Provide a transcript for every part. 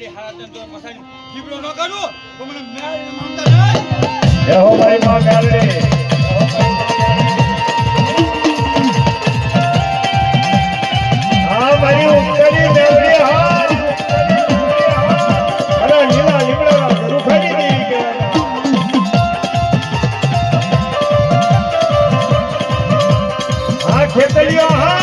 ખાલી હારા તન તો મસાઈ જીબરો ન કરું તો મને મેળ માંગતા નહીં જય હો મારી માં મેલડી હા મારી ઉકળી મેલડી હા અરે લીલા લીમડા રૂખાડી દઈ કે હા ખેતડીઓ હા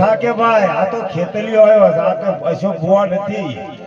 થાકે ભાઈ આ તો ખેતલીઓ આવ્યો આ તો પૈસો ભૂવા નથી